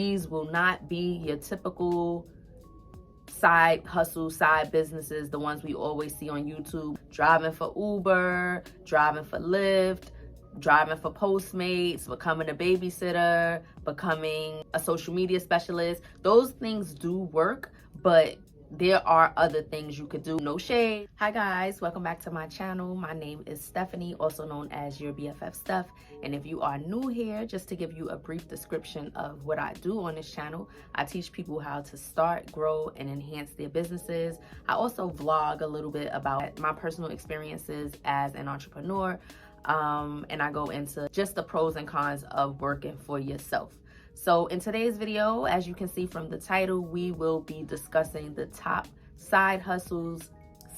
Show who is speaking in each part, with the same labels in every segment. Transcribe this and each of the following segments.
Speaker 1: These will not be your typical side hustle, side businesses, the ones we always see on YouTube. Driving for Uber, driving for Lyft, driving for Postmates, becoming a babysitter, becoming a social media specialist. Those things do work, but there are other things you could do. No shade. Hi guys, welcome back to my channel. My name is Stephanie, also known as your BFF Steph. And if you are new here, just to give you a brief description of what I do on this channel, I teach people how to start, grow, and enhance their businesses. I also vlog a little bit about my personal experiences as an entrepreneur. And I go into just the pros and cons of working for yourself. So in today's video, as you can see from the title, we will be discussing the top side hustles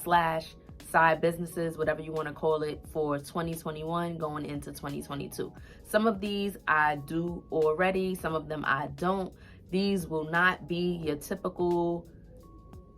Speaker 1: slash side businesses, whatever you want to call it, for 2021 going into 2022. Some of these I do already, some of them I don't. These will not be your typical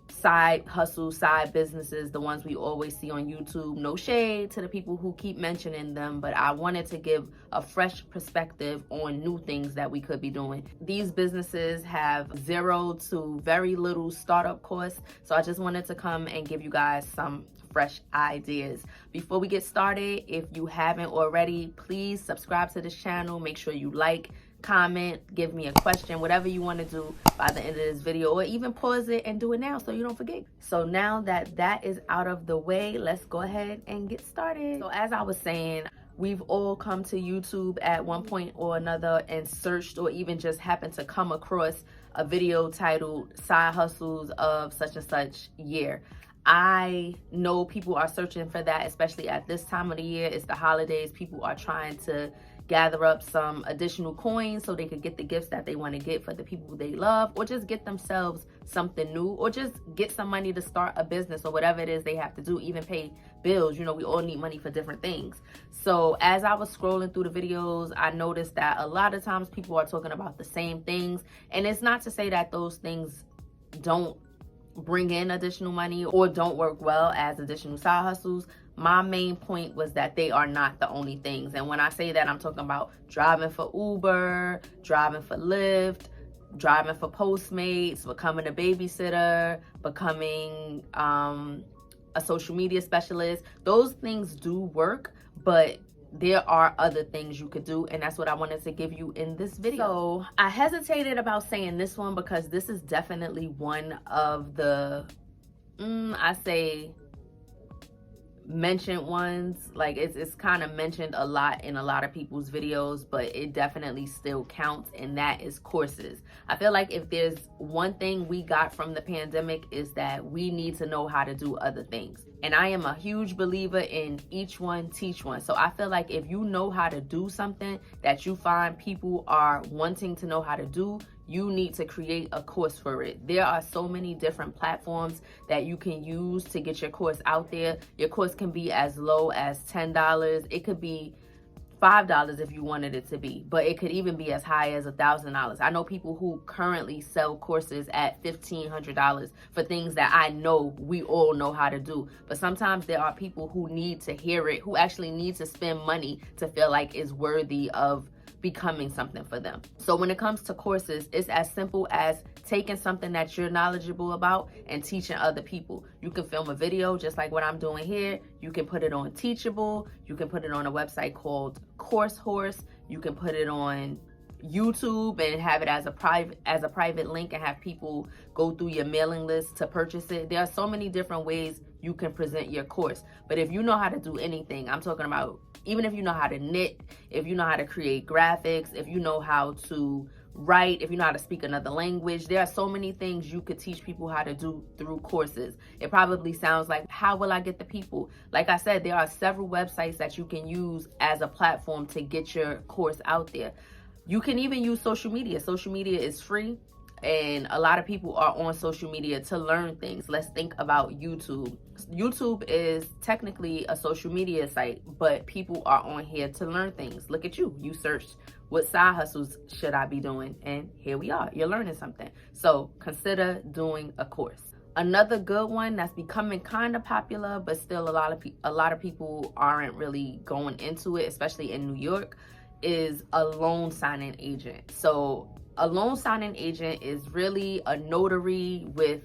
Speaker 1: side hustle, side businesses, the ones we always see on YouTube. No shade to the people who keep mentioning them, but I wanted to give a fresh perspective on new things that we could be doing. These businesses have zero to very little startup costs, so I just wanted to come and give you guys some fresh ideas. Before we get started, if you haven't already, please subscribe to this channel. Make sure you like, comment, give me a question, whatever you want to do by the end of this video, or even pause it and do it now so you don't forget. So now that that is out of the way, let's go ahead and get started. So as I was saying, we've all come to YouTube at one point or another and searched, or even just happened to come across a video titled Side Hustles of such and such year. I know people are searching for that, especially at this time of the year. It's the holidays. People are trying to gather up some additional coins so they could get the gifts that they want to get for the people they love, or just get themselves something new, or just get some money to start a business or whatever it is they have to do, even pay bills. You know, we all need money for different things. So as I was scrolling through the videos, I noticed that a lot of times people are talking about the same things. And it's not to say that those things don't bring in additional money or don't work well as additional side hustles. My main point was that they are not the only things. And when I say that, I'm talking about driving for Uber, driving for Lyft, driving for Postmates, becoming a babysitter, becoming a social media specialist. Those things do work, but there are other things you could do, and that's what I wanted to give you in this video. So I hesitated about saying this one because this is definitely one of the I say mentioned ones. Like it's kind of mentioned a lot in a lot of people's videos, but it definitely still counts, and that is courses. I feel like if there's one thing we got from the pandemic, is that we need to know how to do other things. And I am a huge believer in each one teach one. So I feel like if you know how to do something that you find people are wanting to know how to do, you need to create a course for it. There are so many different platforms that you can use to get your course out there. Your course can be as low as $10. It could be $5 if you wanted it to be, but it could even be as high as $1,000. I know people who currently sell courses at $1,500 for things that I know we all know how to do. But sometimes there are people who need to hear it, who actually need to spend money to feel like it's worthy of becoming something for them. So when it comes to courses, it's as simple as taking something that you're knowledgeable about and teaching other people. You can film a video just like what I'm doing here. You can put it on Teachable. You can put it on a website called Course Horse. You can put it on YouTube and have it as a private link and have people go through your mailing list to purchase it. There are so many different ways you can present your course. But if you know how to do anything, I'm talking about even if you know how to knit, if you know how to create graphics, if you know how to write, if you know how to speak another language, there are so many things you could teach people how to do through courses. It probably sounds like, how will I get the people? Like I said, there are several websites that you can use as a platform to get your course out there. You can even use social media. Social media is free, and a lot of people are on social media to learn things. Let's think about YouTube. YouTube is technically a social media site, but people are on here to learn things. Look at you. You searched, what side hustles should I be doing? And here we are. You're learning something. So consider doing a course. Another good one that's becoming kind of popular, but still a lot of people aren't really going into it, especially in New York, is a loan signing agent. So A loan signing agent is really a notary with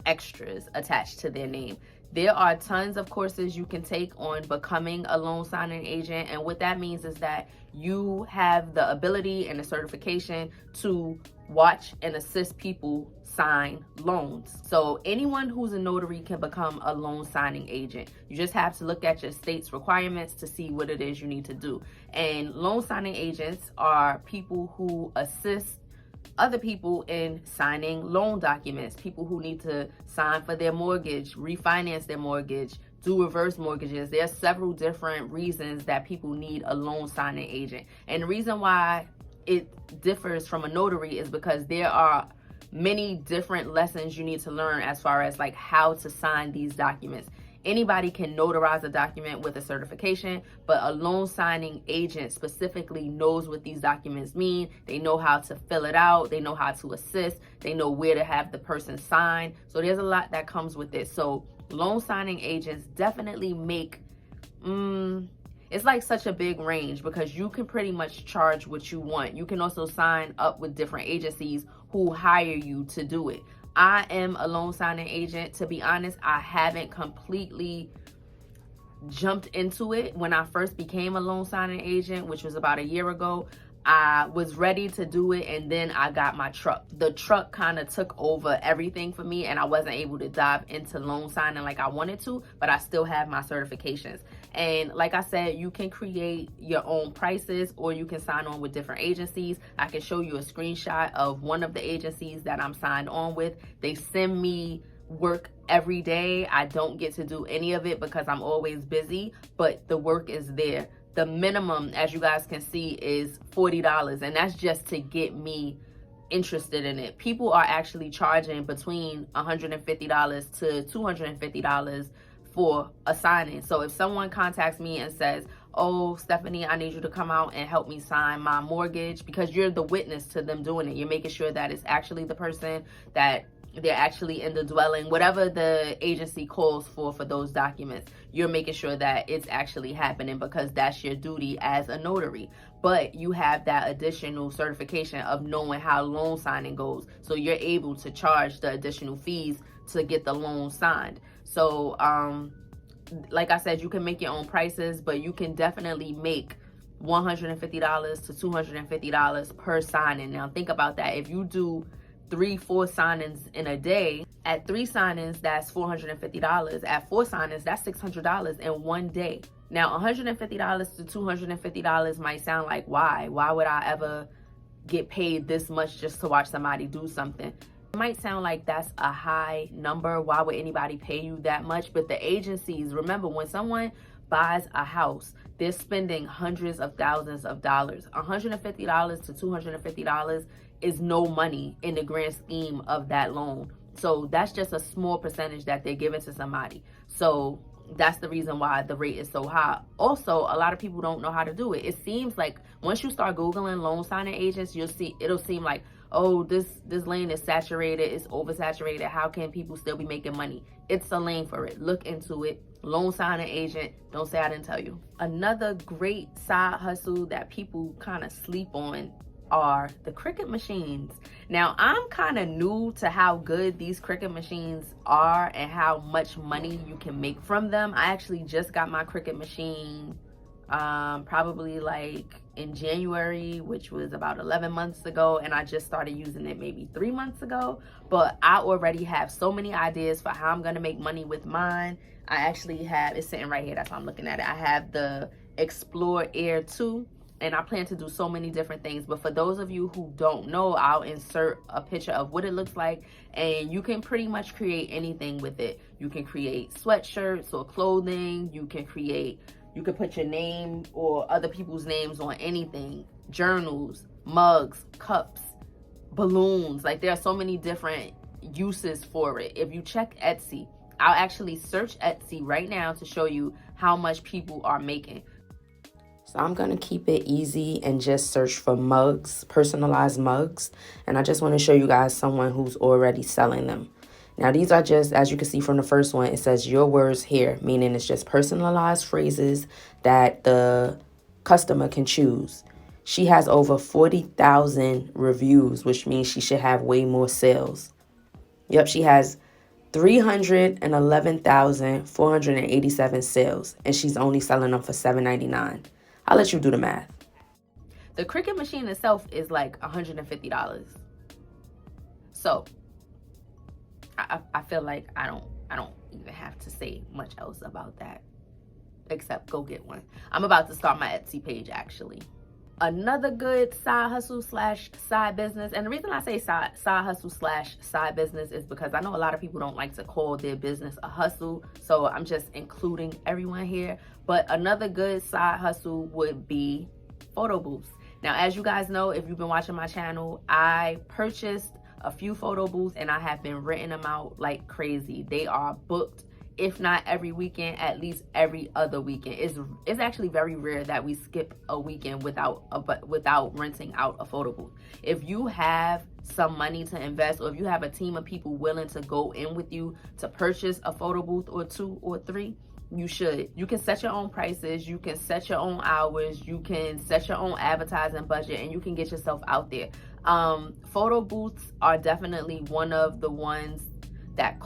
Speaker 1: extras attached to their name. There are tons of courses you can take on becoming a loan signing agent. And what that means is that you have the ability and the certification to watch and assist people sign loans. So anyone who's a notary can become a loan signing agent. You just have to look at your state's requirements to see what it is you need to do. And loan signing agents are people who assist other people in signing loan documents, people who need to sign for their mortgage, refinance their mortgage, do reverse mortgages. There are several different reasons that people need a loan signing agent. And the reason why it differs from a notary is because there are many different lessons you need to learn as far as like how to sign these documents. Anybody can notarize a document with a certification, but a loan signing agent specifically knows what these documents mean. They know how to fill it out. They know how to assist. They know where to have the person sign. So there's a lot that comes with it. So loan signing agents definitely make, it's like such a big range because you can pretty much charge what you want. You can also sign up with different agencies who hire you to do it. I am a loan signing agent. To be honest, I haven't completely jumped into it. When I first became a loan signing agent, which was about a year ago, I was ready to do it, and then I got my truck. The truck kind of took over everything for me, and I wasn't able to dive into loan signing like I wanted to, but I still have my certifications. And like I said, you can create your own prices, or you can sign on with different agencies. I can show you a screenshot of one of the agencies that I'm signed on with. They send me work every day. I don't get to do any of it because I'm always busy, but the work is there. The minimum, as you guys can see, is $40, and that's just to get me interested in it. People are actually charging between $150 to $250 for a signing. So if someone contacts me and says, oh, Stephanie, I need you to come out and help me sign my mortgage, because you're the witness to them doing it. You're making sure that it's actually the person, that they're actually in the dwelling, whatever the agency calls for those documents. You're making sure that it's actually happening because that's your duty as a notary. But you have that additional certification of knowing how loan signing goes. So you're able to charge the additional fees to get the loan signed. So, like I said, you can make your own prices, but you can definitely make $150 to $250 per signing. Now think about that. If you do 3-4 signings in a day, at 3 signings, that's $450. At 4 signings, that's $600 in one day. Now, $150 to $250 might sound like, why would I ever get paid this much just to watch somebody do something? It might sound like that's a high number. Why would anybody pay you that much? But the agencies, remember, when someone buys a house, they're spending hundreds of thousands of dollars. $150 to $250 is no money in the grand scheme of that loan. So that's just a small percentage that they're giving to somebody. So that's the reason why the rate is so high. Also, a lot of people don't know how to do it. It seems like once you start Googling loan signing agents, you'll see, it'll seem like, oh, this lane is saturated, it's oversaturated. How can people still be making money? It's a lane for it. Look into it. Loan signing agent, don't say I didn't tell you. Another great side hustle that people kind of sleep on are the Cricut machines. Now, I'm kind of new to how good these Cricut machines are and how much money you can make from them. I actually just got my Cricut machine probably like in January, which was about 11 months ago, and I just started using it maybe 3 months ago. But I already have so many ideas for how I'm gonna make money with mine. I actually have, it's sitting right here, that's why I'm looking at it. I have the Explore Air 2, and I plan to do so many different things. But for those of you who don't know, I'll insert a picture of what it looks like, and you can pretty much create anything with it. You can create sweatshirts or clothing. You can put your name or other people's names on anything. Journals, mugs, cups, balloons. Like, there are so many different uses for it. If you check Etsy, I'll actually search Etsy right now to show you how much people are making. So I'm going to keep it easy and just search for mugs, personalized mugs. And I just want to show you guys someone who's already selling them. Now, these are just, as you can see from the first one, it says your words here, meaning it's just personalized phrases that the customer can choose. She has over 40,000 reviews, which means she should have way more sales. Yep, she has 311,487 sales, and she's only selling them for $7.99. I'll let you do the math. The Cricut machine itself is like $150. So I feel like I don't even have to say much else about that, except go get one. I'm about to start my Etsy page, actually. Another good side hustle slash side business, and the reason I say side hustle slash side business is because I know a lot of people don't like to call their business a hustle, so I'm just including everyone here. But another good side hustle would be photo booths. Now, as you guys know, if you've been watching my channel, I purchased a few photo booths and I have been renting them out like crazy. They are booked, if not every weekend, at least every other weekend. It's actually very rare that we skip a weekend without renting out a photo booth. If you have some money to invest, or if you have a team of people willing to go in with you to purchase a photo booth or 2 or 3, you should. You can set your own prices, you can set your own hours, you can set your own advertising budget, and you can get yourself out there. Photo booths are definitely one of the ones that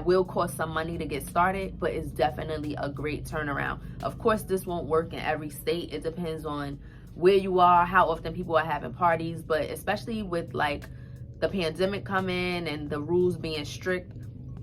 Speaker 1: will cost some money to get started, but it's definitely a great turnaround. Of course, this won't work in every state. It depends on where you are, how often people are having parties, but especially with like the pandemic coming and the rules being strict,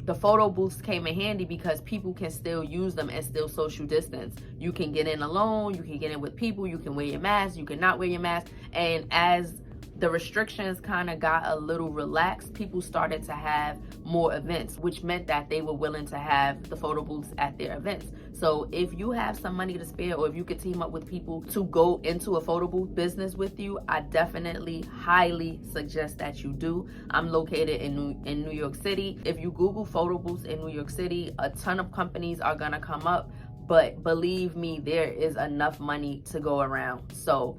Speaker 1: the photo booths came in handy because people can still use them and still social distance. You can get in alone, you can get in with people, you can wear your mask, you can not wear your mask. And as the restrictions kind of got a little relaxed, people started to have more events, which meant that they were willing to have the photo booths at their events. So if you have some money to spare, or if you could team up with people to go into a photo booth business with you, I definitely highly suggest that you do. I'm located in New York City. If you Google photo booths in New York City, a ton of companies are gonna come up, but believe me, there is enough money to go around. So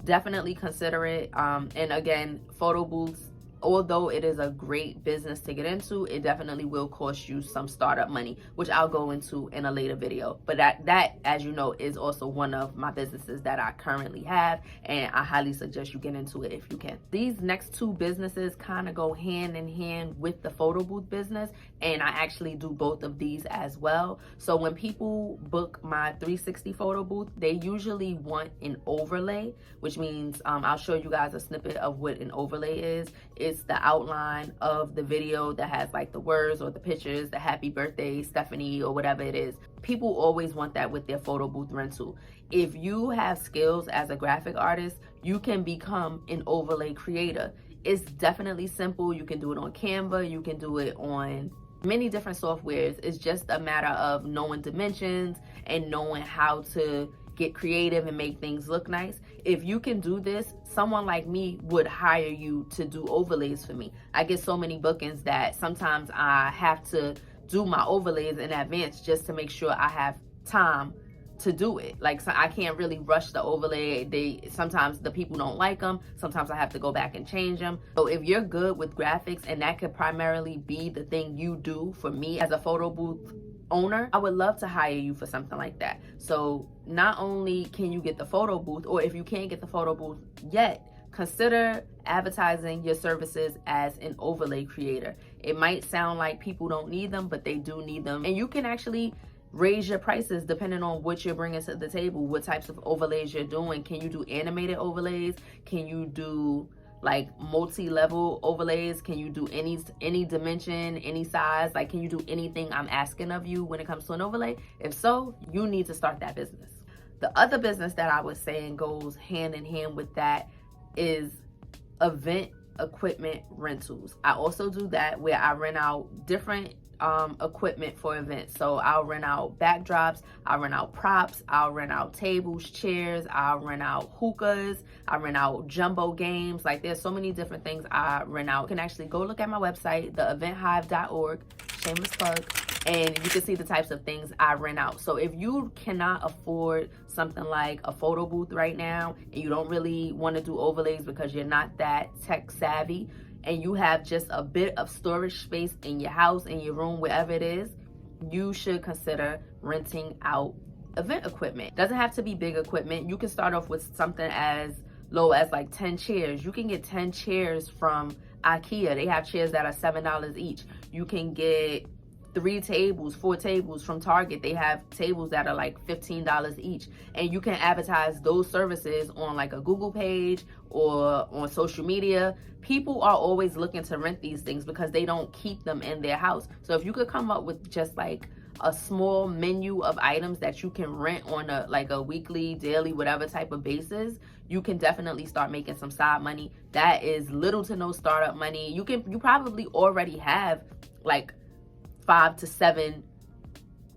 Speaker 1: definitely consider it. And again, photo booths, although it is a great business to get into, it definitely will cost you some startup money, which I'll go into in a later video. But that, as you know, is also one of my businesses that I currently have, and I highly suggest you get into it if you can. These next 2 businesses kind of go hand in hand with the photo booth business, and I actually do both of these as well. So when people book my 360 photo booth, they usually want an overlay, which means I'll show you guys a snippet of what an overlay is. It's the outline of the video that has like the words or the pictures, the happy birthday Stefanie or whatever it is. People always want that with their photo booth rental. If you have skills as a graphic artist, you can become an overlay creator. It's definitely simple. You can do it on Canva, you can do it on many different softwares. It's just a matter of knowing dimensions and knowing how to get creative and make things look nice. If you can do this, someone like me would hire you to do overlays for me. I get so many bookings that sometimes I have to do my overlays in advance just to make sure I have time to do it. Like, so I can't really rush the overlay. Sometimes the people don't like them. Sometimes I have to go back and change them. So if you're good with graphics and that could primarily be the thing you do, for me as a photo booth owner, I would love to hire you for something like that. So not only can you get the photo booth, or if you can't get the photo booth yet, consider advertising your services as an overlay creator. It might sound like people don't need them, but they do need them. And you can actually raise your prices depending on what you're bringing to the table, what types of overlays you're doing. Can you do animated overlays? Can you do like multi-level overlays? Can you do any dimension, any size? Like, can you do anything I'm asking of you when it comes to an overlay? If so, you need to start that business. The other business that I was saying goes hand in hand with that is event equipment rentals. I also do that, where I rent out different equipment for events. So I'll rent out backdrops, I'll rent out props, I'll rent out tables, chairs, I'll rent out hookahs, I rent out jumbo games. Like, there's so many different things I rent out. You can actually go look at my website, theeventhive.org, shameless plug, and you can see the types of things I rent out. So if you cannot afford something like a photo booth right now, and you don't really want to do overlays because you're not that tech savvy, and you have just a bit of storage space in your house, in your room, wherever it is, you should consider renting out event equipment. Doesn't have to be big equipment. You can start off with something as low as like 10 chairs. You can get 10 chairs from IKEA. They have chairs that are $7 each. You can get 4 tables from Target. They have tables that are like $15 each. And you can advertise those services on like a Google page or on social media. People are always looking to rent these things because they don't keep them in their house. So if you could come up with just like a small menu of items that you can rent on a weekly, daily, whatever type of basis, you can definitely start making some side money. That is little to no startup money. You probably already have like 5 to 7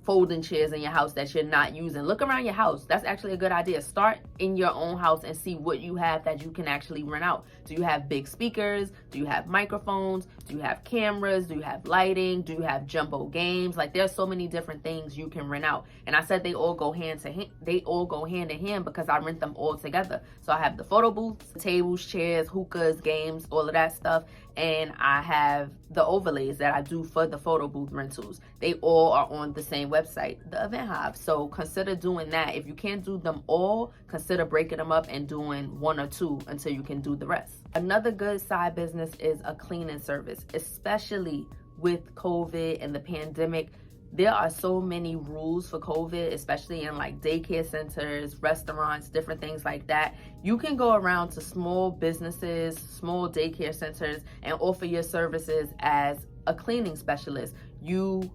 Speaker 1: folding chairs in your house that you're not using. Look around your house. That's actually a good idea. Start in your own house and see what you have that you can actually rent out. Do you have big speakers? Do you have microphones? Do you have cameras? Do you have lighting? Do you have jumbo games? Like, there's so many different things you can rent out. And I said they all go hand in hand because I rent them all together. So I have the photo booths, tables, chairs, hookahs, games, all of that stuff. And I have the overlays that I do for the photo booth rentals. They all are on the same website, the Event Hive. So consider doing that. If you can't do them all, consider breaking them up and doing 1 or 2 until you can do the rest. Another good side business is a cleaning service, especially with COVID and the pandemic. There are so many rules for COVID, especially in like daycare centers, restaurants, different things like that. You can go around to small businesses, small daycare centers, and offer your services as a cleaning specialist. You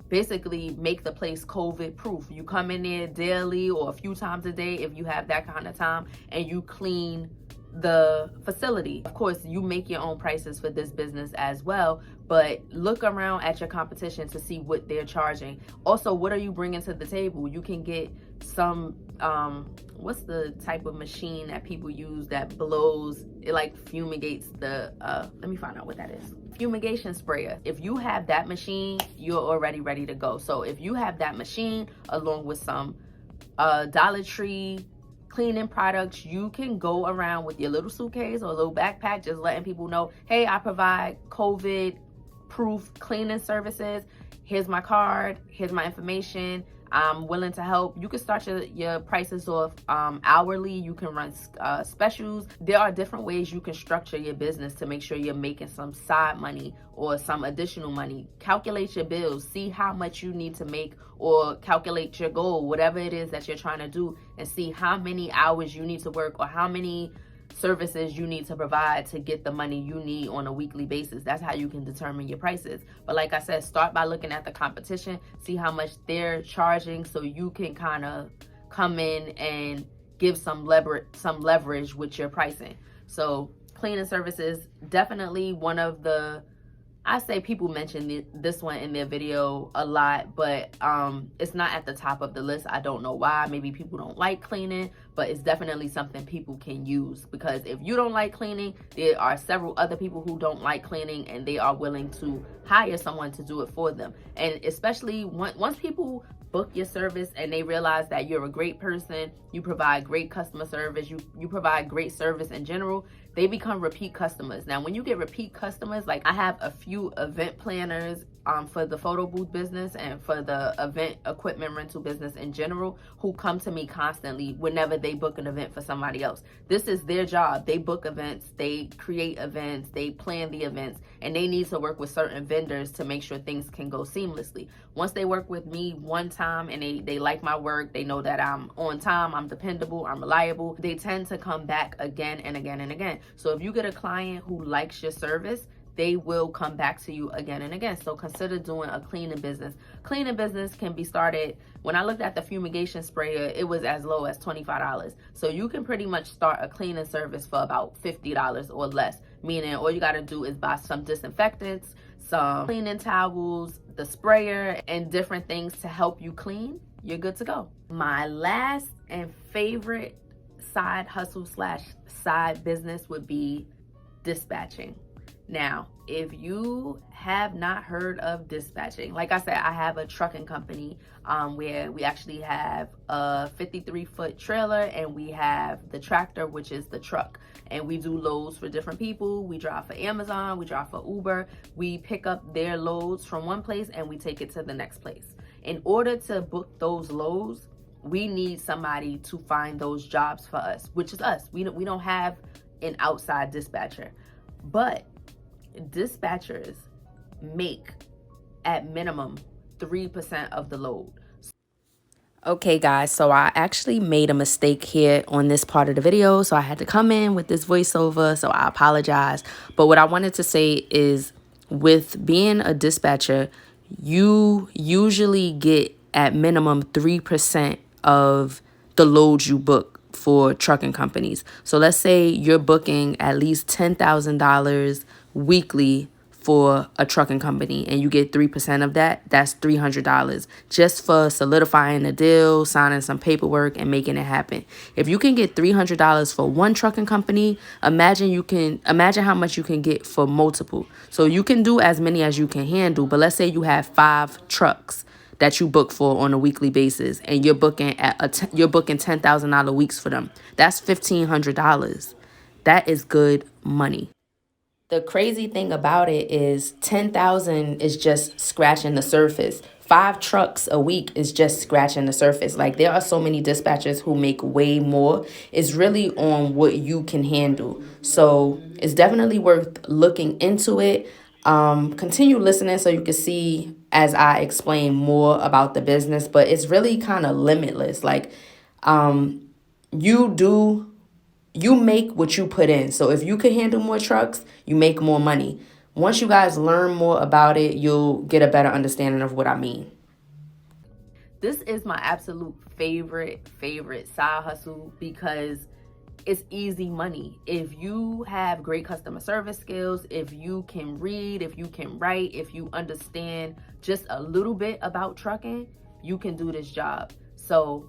Speaker 1: basically make the place COVID proof. You come in there daily or a few times a day if you have that kind of time, and you clean the facility. Of course, you make your own prices for this business as well, but look around at your competition to see what they're charging. Also, what are you bringing to the table? You can get some what's the type of machine that people use that blows, it like fumigates the let me find out what that is. Fumigation sprayer. If you have that machine, you're already ready to go. So if you have that machine along with some Dollar Tree cleaning products, you can go around with your little suitcase or a little backpack, just letting people know, hey, I provide COVID proof cleaning services. Here's my card, here's my information, I'm willing to help. You can start your prices off hourly. You can run specials. There are different ways you can structure your business to make sure you're making some side money or some additional money. Calculate your bills, see how much you need to make, or calculate your goal, whatever it is that you're trying to do, and see how many hours you need to work or how many services you need to provide to get the money you need on a weekly basis. That's how you can determine your prices. But like I said, start by looking at the competition, see how much they're charging, so you can kind of come in and give some leverage with your pricing. So cleaning services, definitely one of the, I say people mention this one in their video a lot, but it's not at the top of the list. I don't know why. Maybe people don't like cleaning, but it's definitely something people can use, because if you don't like cleaning, there are several other people who don't like cleaning and they are willing to hire someone to do it for them. And especially once people book your service and they realize that you're a great person, you provide great customer service, you provide great service in general, they become repeat customers. Now, when you get repeat customers, like I have a few event planners for the photo booth business and for the event equipment rental business in general, who come to me constantly whenever they book an event for somebody else. This is their job. They book events, they create events, they plan the events, and they need to work with certain vendors to make sure things can go seamlessly. Once they work with me one time and they like my work, they know that I'm on time, I'm dependable, I'm reliable, they tend to come back again and again and again. So if you get a client who likes your service, they will come back to you again and again. So consider doing a cleaning business. Cleaning business can be started. When I looked at the fumigation sprayer, it was as low as $25. So you can pretty much start a cleaning service for about $50 or less, meaning all you got to do is buy some disinfectants, some cleaning towels, the sprayer, and different things to help you clean. You're good to go. My last and favorite side hustle / side business would be dispatching. Now, if you have not heard of dispatching, like I said, I have a trucking company where we actually have a 53-foot trailer and we have the tractor, which is the truck. And we do loads for different people. We drive for Amazon, we drive for Uber. We pick up their loads from one place and we take it to the next place. In order to book those loads, we need somebody to find those jobs for us, which is us. We don't have an outside dispatcher, but dispatchers make at minimum 3% of the load. Okay guys, so I actually made a mistake here on this part of the video, so I had to come in with this voiceover, so I apologize. But what I wanted to say is, with being a dispatcher, you usually get at minimum 3% of the loads you book for trucking companies. So let's say you're booking at least $10,000 weekly for a trucking company and you get 3% of that. That's $300 just for solidifying a deal, signing some paperwork, and making it happen. If you can get $300 for one trucking company, imagine how much you can get for multiple. So you can do as many as you can handle, but let's say you have 5 trucks that you book for on a weekly basis, and you're booking $10,000 weeks for them. That's $1,500. That is good money. The crazy thing about it is 10,000 is just scratching the surface. 5 trucks a week is just scratching the surface. Like, there are so many dispatchers who make way more. It's really on what you can handle. So it's definitely worth looking into it. Continue listening so you can see as I explain more about the business, but it's really kind of limitless. Like, you make what you put in. So if you can handle more trucks, you make more money. Once you guys learn more about it, you'll get a better understanding of what I mean. This is my absolute favorite side hustle because it's easy money. If you have great customer service skills, if you can read, if you can write, if you understand just a little bit about trucking, you can do this job. So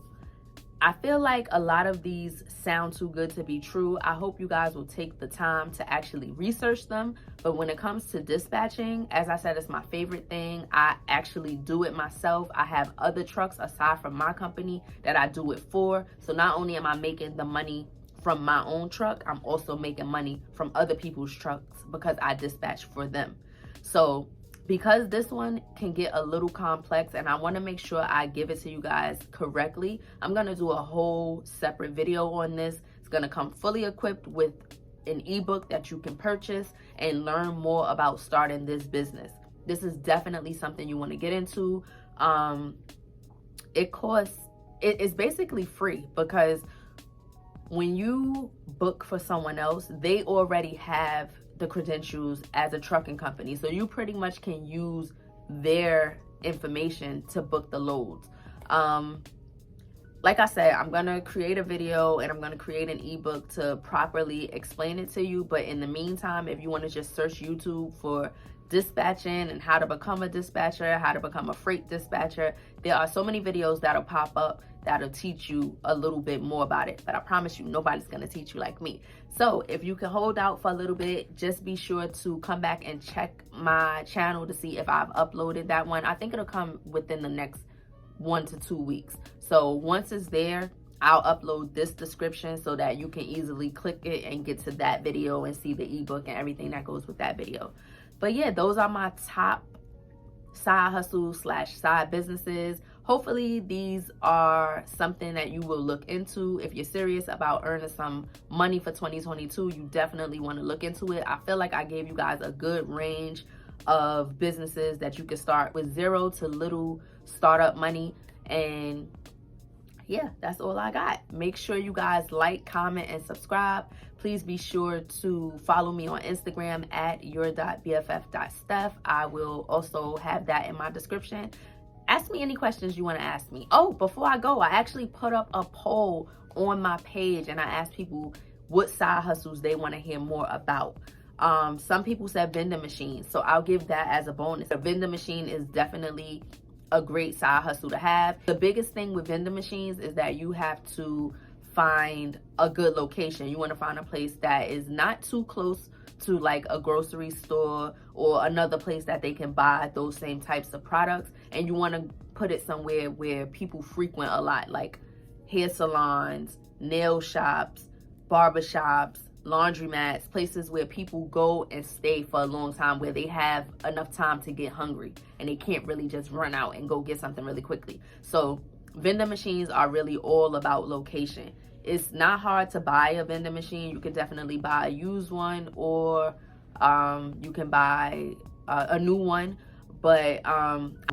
Speaker 1: I feel like a lot of these sound too good to be true. I hope you guys will take the time to actually research them. But when it comes to dispatching, as I said, it's my favorite thing. I actually do it myself. I have other trucks aside from my company that I do it for. So not only am I making the money from my own truck, I'm also making money from other people's trucks because I dispatch for them. So because this one can get a little complex and I want to make sure I give it to you guys correctly, I'm going to do a whole separate video on this. It's going to come fully equipped with an ebook that you can purchase and learn more about starting this business. This is definitely something you want to get into. It's basically free because when you book for someone else, they already have the credentials as a trucking company. So you pretty much can use their information to book the loads. Like I said, I'm gonna create a video and I'm gonna create an ebook to properly explain it to you. But in the meantime, if you want to just search YouTube for dispatching and how to become a dispatcher, how to become a freight dispatcher, there are so many videos that'll pop up that'll teach you a little bit more about it. But I promise you, nobody's gonna teach you like me. So if you can hold out for a little bit, just be sure to come back and check my channel to see if I've uploaded that one. I think it'll come within the next 1 to 2 weeks. So once it's there, I'll upload this description so that you can easily click it and get to that video and see the ebook and everything that goes with that video. But yeah, those are my top side hustles / side businesses. Hopefully these are something that you will look into. If you're serious about earning some money for 2022, you definitely want to look into it. I feel like I gave you guys a good range of businesses that you can start with zero to little startup money. And yeah, that's all I got. Make sure you guys like, comment, and subscribe. Please be sure to follow me on Instagram at your.bff.steph. I will also have that in my description. Ask me any questions you want to ask me. Oh, before I go, I actually put up a poll on my page and I asked people what side hustles they want to hear more about. Some people said vending machines, so I'll give that as a bonus. A vending machine is definitely a great side hustle to have. The biggest thing with vending machines is that you have to find a good location. You want to find a place that is not too close to like a grocery store or another place that they can buy those same types of products, and you want to put it somewhere where people frequent a lot, like hair salons, nail shops, barber shops, laundromats, places where people go and stay for a long time, where they have enough time to get hungry and they can't really just run out and go get something really quickly. So vending machines are really all about location. It's not hard to buy a vending machine. You can definitely buy a used one, or you can buy a new one. But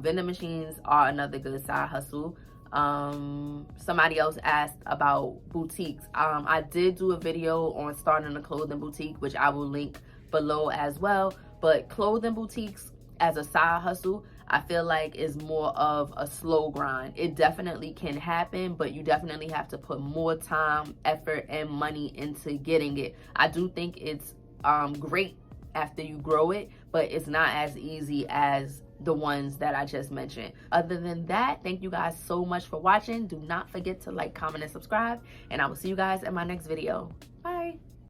Speaker 1: vending machines are another good side hustle. Somebody else asked about boutiques. I did do a video on starting a clothing boutique, which I will link below as well. But clothing boutiques as a side hustle, I feel like is more of a slow grind. It definitely can happen, but you definitely have to put more time, effort, and money into getting it. I do think it's great after you grow it, but it's not as easy as the ones that I just mentioned. Other than that, thank you guys so much for watching. Do not forget to like, comment, and subscribe, and I will see you guys in my next video. Bye.